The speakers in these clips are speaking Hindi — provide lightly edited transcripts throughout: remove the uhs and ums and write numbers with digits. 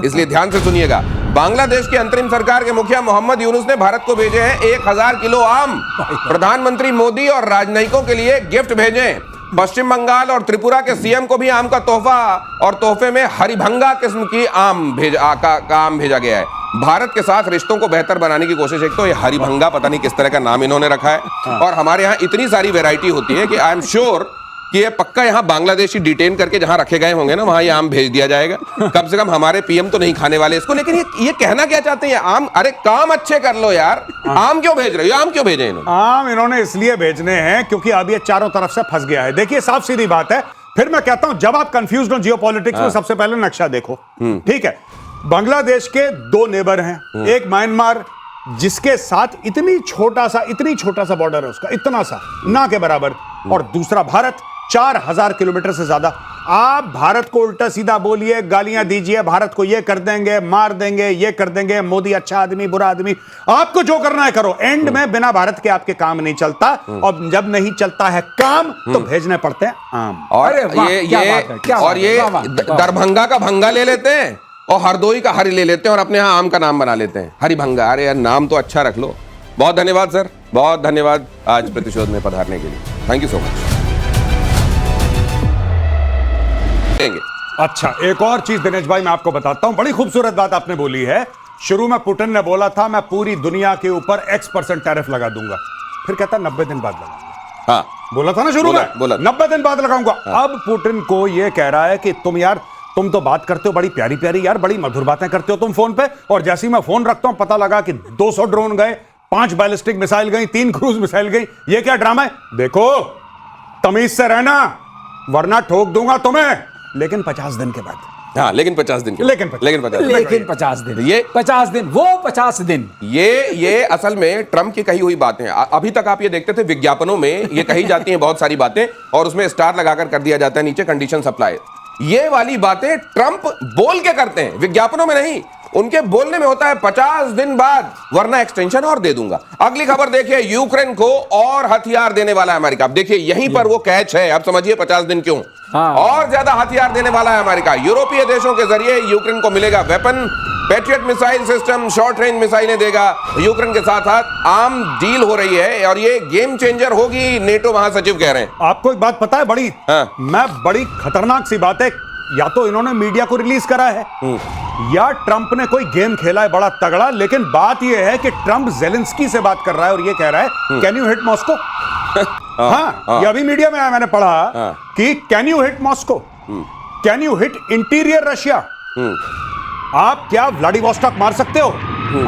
इसलिए ध्यान से सुनिएगा। बांग्लादेश की अंतरिम सरकार के मुखिया मोहम्मद यूनुस ने भारत को भेजे हैं 1000 किलो आम। प्रधानमंत्री मोदी और राजनयिकों के लिए गिफ्ट भेजे। पश्चिम बंगाल और त्रिपुरा के सीएम को भी आम का तोहफा और तोहफे में हरिभंगा किस्म की आम भेजा गया है। भारत के साथ रिश्तों को बेहतर बनाने की कोशिश। एक तो ये हरिभंगा पता नहीं किस तरह का नाम इन्होंने रखा है, और हमारे यहाँ इतनी सारी वैरायटी होती है कि आई एम श्योर कि ये पक्का यहाँ बांग्लादेशी डिटेन करके जहां रखे गए होंगे ना, वहां ये आम भेज दिया जाएगा। कम से कम हमारे पीएम तो नहीं खाने वाले इसको। लेकिन ये कहना क्या चाहते हैं? आम, अरे काम अच्छे कर लो यार, आम क्यों भेज रहे हो? आम क्यों भेजे इन्होंने? आम इन्होंने इसलिए भेजने हैं क्योंकि अब ये चारों तरफ से फंस गया है। देखिए साफ सीधी बात है, फिर मैं कहता हूं जब आप कंफ्यूज हो जियोपॉलिटिक्स में, सबसे पहले नक्शा देखो। ठीक है, बांग्लादेश के 2 नेबर हैं, एक म्यांमार जिसके साथ इतनी छोटा सा बॉर्डर है उसका, इतना सा ना के बराबर, और दूसरा भारत 4000 किलोमीटर से ज्यादा। आप भारत को उल्टा सीधा बोलिए, गालियां दीजिए, भारत को ये कर देंगे, मार देंगे, ये कर देंगे, मोदी अच्छा आदमी बुरा आदमी, आपको जो करना है करो। एंड में बिना भारत के आपके काम नहीं चलता, और जब नहीं चलता है काम तो भेजने पड़ते हैं आम। और ये दरभंगा का भंगा ले लेते हैं और हरदोई का हरि ले लेते हैं और अपने यहाँ आम का नाम बना लेते हैं, हरिभंगा। अरे यार, नाम तो अच्छा रख लो। बहुत धन्यवाद सर, बहुत धन्यवाद आज प्रतिशोध में पधारने के लिए। Thank you so much. अच्छा, एक और चीज दिनेश भाई मैं आपको बताता हूं, बड़ी खूबसूरत बात आपने बोली है। शुरू में पुतिन ने बोला था मैं पूरी दुनिया के ऊपर X% टैरिफ लगा दूंगा, फिर कहता 90 दिन बाद लगाऊंगा। हाँ, बोला था ना शुरू में, बोला 90 दिन बाद लगाऊंगा। अब पुतिन को यह कह रहा है कि तुम तो बात करते हो बड़ी प्यारी प्यारी यार, बड़ी मधुर बातें करते हो तुम फोन पे, और जैसे ही मैं फोन रखता हूं पता लगा कि 200 ड्रोन गए, 5 बैलिस्टिक मिसाइल गई, 3 क्रूज मिसाइल गई। ये क्या ड्रामा है? देखो तमीज से रहना वरना ठोक दूंगा तुम्हें, लेकिन 50 दिन के बाद। हाँ, लेकिन 50 दिन के, लेकिन 50 दिन, ये 50 दिन, वो 50 दिन। ये असल में ट्रंप की कही हुई बातें। अभी तक आप ये देखते थे विज्ञापनों में ये कही जाती हैं बहुत सारी बातें, और उसमें स्टार लगाकर कर दिया जाता है नीचे कंडीशन सप्लाई। ये वाली बातें ट्रंप बोल के करते हैं, विज्ञापनों में नहीं। उनके बोलने में होता है 50 दिन बाद, वरना एक्सटेंशन और दे दूंगा। अगली खबर देखिए, यूक्रेन को और हथियार देने वाला है अमेरिका। अब देखिए यहीं पर वो कैच है, अब समझिए 50 दिन क्यों। और ज्यादा हथियार देने वाला है अमेरिका। यूरोपीय देशों के जरिए यूक्रेन को मिलेगा weapon, patriot missile system, short range मिसाइलें देगा यूक्रेन के साथ साथ। आम डील हो रही है और ये गेम चेंजर होगी, नेटो महासचिव कह रहे हैं। आपको एक बात पता है बड़ी खतरनाक सी बात है, या तो इन्होंने मीडिया को रिलीज करा है या ट्रंप ने कोई गेम खेला है बड़ा तगड़ा। लेकिन बात यह है कि ट्रंप जेलेंस्की से बात कर रहा है और ये कह रहा है कैन यू हिट मॉस्को। हाँ, ये अभी मीडिया में आया, मैंने पढ़ा कि can you hit Moscow, can you hit interior Russia. आप क्या व्लादिवोस्टॉक मार सकते हो?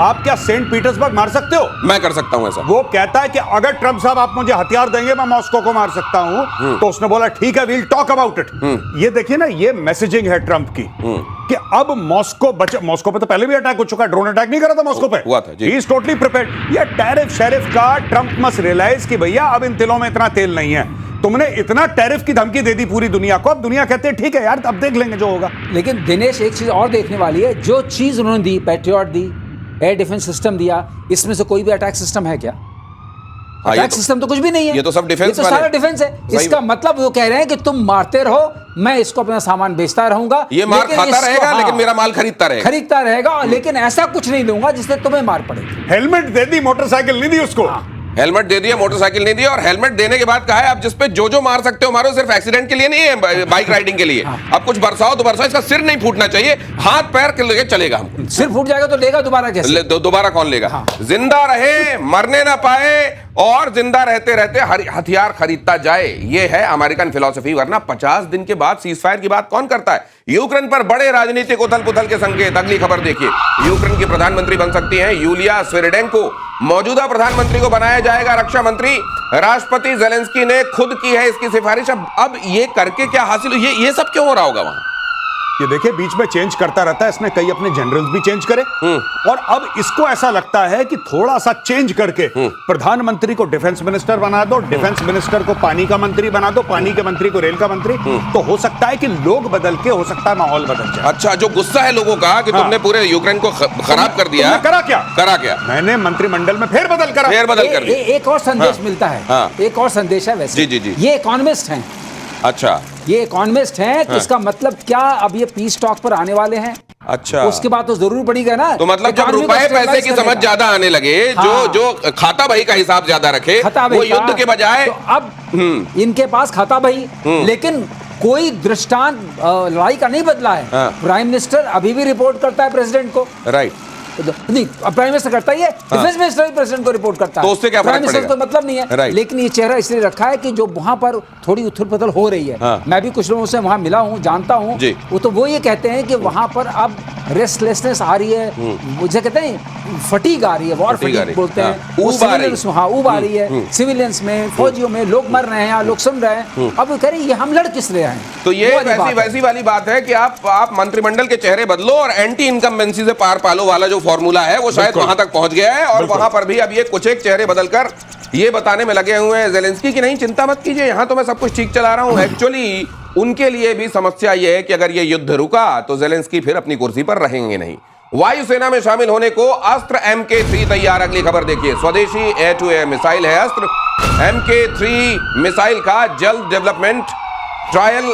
आप क्या सेंट पीटर्सबर्ग मार सकते हो? मैं कर सकता हूं ऐसा। वो कहता है कि अगर ट्रंप साहब आप मुझे हथियार देंगे मैं मॉस्को को मार सकता हूं। तो उसने बोला ठीक है, वील टॉक अबाउट इट। ये देखिए ना, ये मैसेजिंग है ट्रंप की कि अब मॉस्को पे तो पहले भी अटैक हो चुका है, ड्रोन अटैक नहीं करा था मॉस्को पे, हुआ था जी। He is totally prepared. ये टैरिफ शेरिफ का ट्रंप मस्ट रियलाइज कि भैया अब इन तिलों में इतना तेल नहीं है। तुमने इतना टैरिफ की धमकी दे दी पूरी दुनिया को, अब दुनिया कहते हैं ठीक है यार, अब देख लेंगे जो होगा। लेकिन दिनेश एक चीज और देखने वाली है, जो चीज उन्होंने दी, पैट्रियट दी, एयर डिफेंस सिस्टम दिया, इसमें से कोई भी अटैक सिस्टम है क्या? अटैक सिस्टम तो कुछ भी नहीं है, ये तो सब डिफेंस, ये तो सारा डिफेंस है। इसका मतलब वो कह रहे हैं कि तुम मारते रहो, मैं इसको अपना सामान बेचता रहूंगा, ये मार खाता रहेगा, लेकिन मेरा माल खरीदता रहेगा, लेकिन ऐसा कुछ नहीं दूंगा जिससे तुम्हें मार पड़े। हेलमेट दे दी, मोटरसाइकिल नहीं दी उसको। हेलमेट दे दिया, मोटरसाइकिल नहीं दिया, और हेलमेट देने के बाद कहा है आप जिस पे जो मार सकते हो मारो, सिर्फ एक्सीडेंट के लिए नहीं है, बाइक राइडिंग के लिए। अब कुछ बरसाओ तो बरसाओ, इसका सिर नहीं फूटना चाहिए, हाथ पैर के लिए चलेगा। हमको सिर फूट जाएगा तो लेगा दोबारा कैसे? दोबारा कौन लेगा? जिंदा रहे, मरने ना पाए, और जिंदा रहते रहते हथियार खरीदता जाए। ये है अमेरिकन फिलॉसफी। वरना 50 दिन के बाद सीजफायर की बात कौन करता है? यूक्रेन पर बड़े राजनीतिक उथल पुथल के संकेत। अगली खबर देखिए, यूक्रेन की प्रधानमंत्री बन सकती हैं यूलिया स्विरडेंको। मौजूदा प्रधानमंत्री को बनाया जाएगा रक्षा मंत्री। राष्ट्रपति जेलेंस्की ने खुद की है इसकी सिफारिश। अब ये करके क्या हासिल, ये सब क्यों हो रहा होगा वहां? ये देखिए बीच में चेंज करता रहता है, इसने कई अपने जनरल्स भी चेंज करे, और अब इसको ऐसा लगता है कि थोड़ा सा चेंज करके प्रधानमंत्री को डिफेंस मिनिस्टर बना दो, डिफेंस मिनिस्टर को पानी का मंत्री बना दो, पानी के मंत्री को रेल का मंत्री। तो हो सकता है कि लोग बदल के, हो सकता है माहौल बदल जाए। अच्छा, जो गुस्सा है लोगों का कि तुमने पूरे यूक्रेन को खराब कर दिया, करा क्या? मैंने मंत्रिमंडल में फेरबदल कर दिया। एक और संदेश मिलता है, एक और संदेश है वैसे। जी। ये इकोनॉमिस्ट हैं। अच्छा, ये इकोनॉमिस्ट हैं, तो इसका मतलब क्या अब ये पीस टॉक पर आने वाले हैं? अच्छा। उसके बाद तो जरूर पड़ेगा ना। तो मतलब जब इकॉनमी को रुपए पैसे स्टेबलाइज की समझ करेगा। ज्यादा आने लगे, हाँ। जो खाता बही का हिसाब ज्यादा रखे, खाता वो बही का, युद्ध के बजाय तो अब इनके पास खाता बही, लेकिन कोई दृष्टांत लड़ाई का नहीं बदला है। हाँ। प्राइम मिनिस्टर अभी भी रिपोर्ट करता है प्रेसिडेंट को। राइट। नहीं, प्राइम मिनिस्टर करता ही है, डिफेंस मिनिस्टर प्रेसिडेंट को रिपोर्ट करता है। तो उससे क्या फर्क प्राइम मिनिस्टर पड़ेगा? को मतलब नहीं है। राइट। लेकिन ये चेहरा इसलिए रखा है कि जो वहां पर थोड़ी उथल पुथल हो रही है, हाँ। मैं भी कुछ लोगों से वहां मिला हूं, जानता हूं, जी। वो तो वो ये कहते हैं कि वहां पर अब रेस्टलेसनेस आ रही है, मुझे कहते हैं फटीग आ रही है, वॉर फटीग आ रही फटीग है, बोलते हाँ। हैं। ऊब आ रही है। हाँ, ऊब आ रही है सिविलियंस में, फौजियों में, लोग मर रहे हैं, लोग सुन रहे हैं। अब वो कह रहे हैं ये हम लड़ किस रहे हैं। तो ये वो वाली बात है। वैसी वाली बात है कि आप मंत्रिमंडल के चेहरे बदलो और एंटी इनकम्बेंसी से पार पालो वाला जो फॉर्मूला है वो शायद वहां तक पहुंच गया है। और वहां पर भी अब ये कुछ एक चेहरे बदलकर ये बताने में लगे हुए हैं जेलेंस्की की नहीं, चिंता मत कीजिए, यहां तो मैं सब कुछ ठीक चला रहा हूं। एक्चुअली उनके लिए भी समस्या ये है कि अगर ये युद्ध रुका तो जेलेंस्की फिर अपनी कुर्सी पर रहेंगे नहीं। वायुसेना में शामिल होने को अस्त्र MK3 तैयार। अगली खबर देखिए, स्वदेशी एयर टू एयर मिसाइल है अस्त्र MK3 मिसाइल का जल्द डेवलपमेंट ट्रायल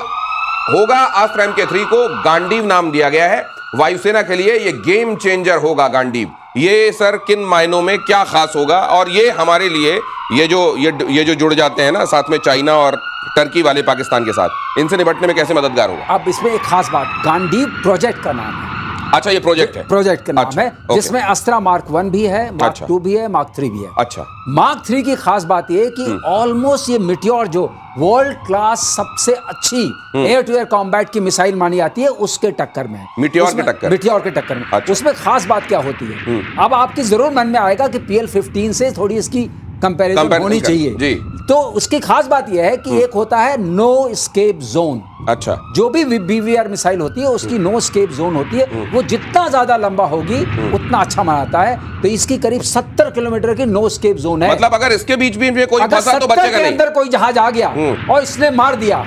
होगा। अस्त्र MK3 को गांडीव नाम दिया गया है। वायुसेना के लिए ये गेम चेंजर होगा गांडीव। ये सर किन मायनों में क्या खास होगा, और ये हमारे लिए ये जो जुड़ जाते हैं ना साथ में चाइना और टर्की वाले पाकिस्तान के साथ, इनसे निपटने में कैसे मददगार होगा? अब इसमें एक खास बात, गांडीव प्रोजेक्ट का नाम है। अच्छा, ये प्रोजेक्ट है। प्रोजेक्ट का नाम अच्छा, है, ओके। जिसमें अस्त्रा Mark 1 भी है, Mark अच्छा। 2 भी है, Mark 3 भी है। अच्छा। Mark 3 की खास बात ये है कि ऑलमोस्ट ये मिटियोर जो वर्ल्ड क्लास सबसे अच्छी एयर टू एयर कॉम्बैट की मिसाइल मानी जाती है, उसके टक्कर में है। मिटियोर उसमें- के टक्कर? मिटियोर के टक्कर में। अच्छा। उसमें खास बात क्या होती है, अब आपके जरूर मन में आएगा कि PL-15 से थोड़ी इसकी कंपैरिजन Comparison होनी कर- चाहिए। जी। तो उसकी खास बात यह है कि एक होता है नो एस्केप जोन। अच्छा। जो भी BVR मिसाइल होती है उसकी नो एस्केप जोन होती है, वो जितना ज्यादा लंबा होगी उतना अच्छा मानाता है। तो इसकी करीब 70 किलोमीटर की नो एस्केप जोन है। मतलब अगर इसके बीच में कोई अगर फंसा तो 70 बचेगा के नहीं। अंदर कोई जहाज आ गया और इसने मार दिया,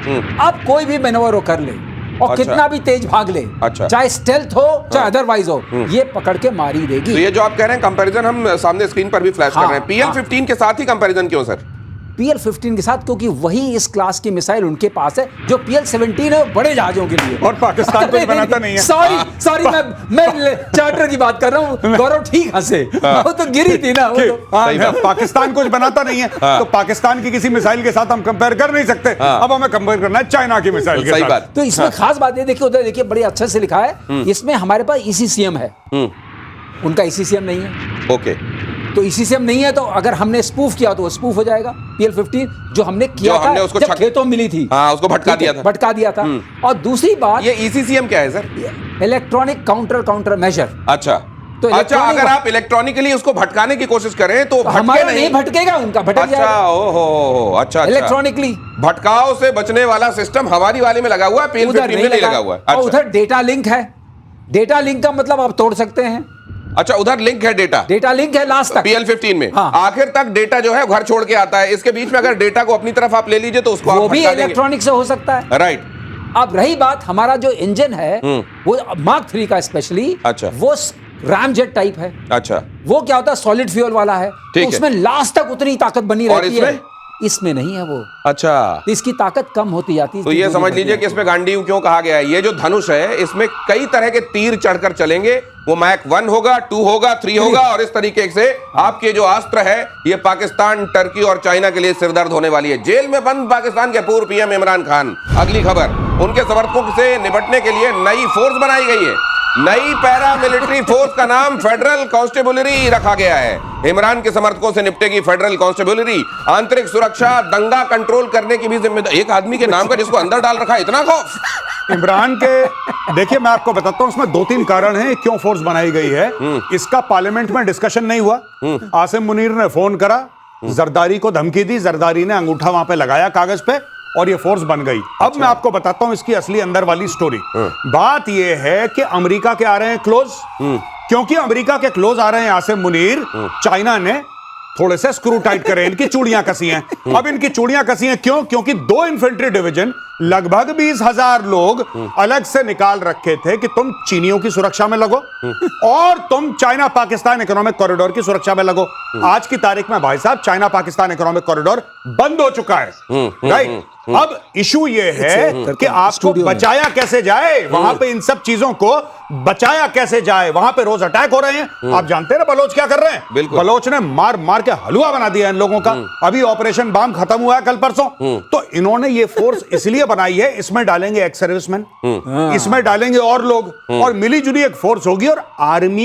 अब कोई भी मैनोवर कर ले और अच्छा। कितना भी तेज भाग ले, अच्छा। चाहे स्टेल्थ हो चाहे अदरवाइज हो, ये पकड़ के मार ही तो देगी। ये जो आप कह रहे हैं कंपैरिजन हम सामने स्क्रीन पर भी फ्लैश कर हाँ, रहे हैं, PL-15 के साथ ही कंपैरिजन क्यों सर? PL-15 के साथ क्योंकि वही इस क्लास की मिसाइल उनके पास है जो PL-17 है, बड़े जहाजों के लिए। और पाकिस्तान कुछ बनाता नहीं है। सॉरी मैं चार्टर की बात कर रहा हूँ। गौरव ठीक हंसे, वो तो गिरी थी ना, वो तो। हाँ, पाकिस्तान कुछ बनाता नहीं है, तो पाकिस्तान की किसी मिसाइल के साथ हम कंपेयर कर नहीं सकते। अब हमें कंपेयर करना है चाइना की मिसाइल के सही साथ। बात। तो इसमें खास बात ये देखिए, उधर देखिए बड़े अच्छे से लिखा है, इसमें हमारे पास ECCM है, उनका ECCM नहीं है। ओके। तो ECCM नहीं है तो अगर हमने स्पूफ किया तो वो स्पूफ हो जाएगा। PL-15 जो हमने किया जो हमने था उसको जब खेतों में मिली थी, हाँ, उसको भटका दिया था। भटका दिया था। और दूसरी बात, ये ECCM क्या है सर? Electronic counter measure. अच्छा। तो अच्छा, electronic- अगर आप इलेक्ट्रॉनिकली उसको भटकाने की कोशिश करें तो भटके हमारा नहीं भटकेगा, उनका भटक अच्छा, जाएगा ओहो, अच्छा। इलेक्ट्रॉनिकली। भटकाव से बचने वाला सिस्टम हमारी वाले में लगा हुआ है, PL-15 में नहीं लगा हुआ है। और अच्छा। उधर डेटा लिंक है। डेटा लिंक का मतलब आप तोड़ सकते हैं। अच्छा, उधर लिंक है डेटा लिंक है लास्ट तक PL-15 में। हाँ। आखिर तक डेटा जो है घर छोड़ के आता है। इसके बीच में अगर डेटा को अपनी तरफ आप ले लीजिए तो उसको वो आप भी भटका देंगे। इलेक्ट्रॉनिक से हो सकता है। राइट। अब रही बात हमारा जो इंजन है, वो Mark 3 का स्पेशली, अच्छा। वो रैमजेट टाइप है। अच्छा। वो क्या होता है, सॉलिड फ्यूल वाला है, ठीक तो है। उसमें लास्ट तक उतनी ताकत बनी और रहती है। इसमें नहीं है वो, अच्छा। तो इसकी ताकत कम होती जाती है। तो ये समझ लीजिए कि इसमें गांडीव क्यों कहा गया है। ये जो धनुष है इसमें कई तरह के तीर चढ़कर चलेंगे। वो Mach 1 होगा, 2 होगा, 3 होगा, और इस तरीके से आपके जो अस्त्र है ये पाकिस्तान, टर्की और चाइना के लिए सिरदर्द होने वाली है। जेल में बंद पाकिस्तान के पूर्व PM इमरान खान। अगली खबर, उनके समर्थकों से निपटने के लिए नई फोर्स बनाई गई है। नई पैरामिलिट्री फोर्स का नाम फेडरल कांस्टेबुलरी रखा गया है। इमरान के समर्थकों से निपटेगी फेडरल कांस्टेबुलरी। आंतरिक सुरक्षा, दंगा कंट्रोल करने की भी जिम्मेदारी। एक आदमी के नाम का जिसको अंदर डाल रखा है, इतना खौफ। इमरान के, देखिए मैं आपको बताता हूं, उसमें 2-3 कारण हैं क्यों फोर्स बनाई गई है। इसका पार्लियामेंट में डिस्कशन नहीं हुआ। आसिम मुनीर ने फोन करा, जरदारी को धमकी दी, जरदारी ने अंगूठा वहां पे लगाया कागज पे, और ये फोर्स बन गई। अब मैं आपको बताता हूं इसकी असली अंदर वाली स्टोरी। बात यह है कि अमेरिका के आ रहे हैं क्लोज, क्योंकि अमेरिका के क्लोज आ रहे हैं आसिम मुनीर, चाइना ने थोड़े से स्क्रू टाइट करे, इनकी चूड़ियां कसी हैं। अब इनकी चूड़ियां कसी हैं क्यों? क्योंकि 2 इन्फेंट्री डिवीजन लगभग 20,000 लोग अलग से निकाल रखे थे कि तुम चीनियों की सुरक्षा में लगो और तुम चाइना पाकिस्तान इकोनॉमिक कॉरिडोर की सुरक्षा में लगो। आज की तारीख में भाई साहब चाइना पाकिस्तान इकोनॉमिक कॉरिडोर बंद हो चुका है, राइट। अब इशू ये है कि आपको बचाया कैसे जाए, वहां पे इन सब चीजों को बचाया कैसे जाए। वहां पे रोज अटैक हो रहे हैं, आप जानते हैं ना बलोच क्या कर रहे हैं। बिल्कुल। बलोच ने मार मार के हलवा बना दिया इन लोगों का। अभी ऑपरेशन बाम खत्म हुआ है कल परसों, तो इन्होंने ये फोर्स इसलिए बनाई है, इसमें डालेंगे एक्स सर्विसमैन, इसमें डालेंगे और लोग, और मिली जुली एक फोर्स होगी और आर्मी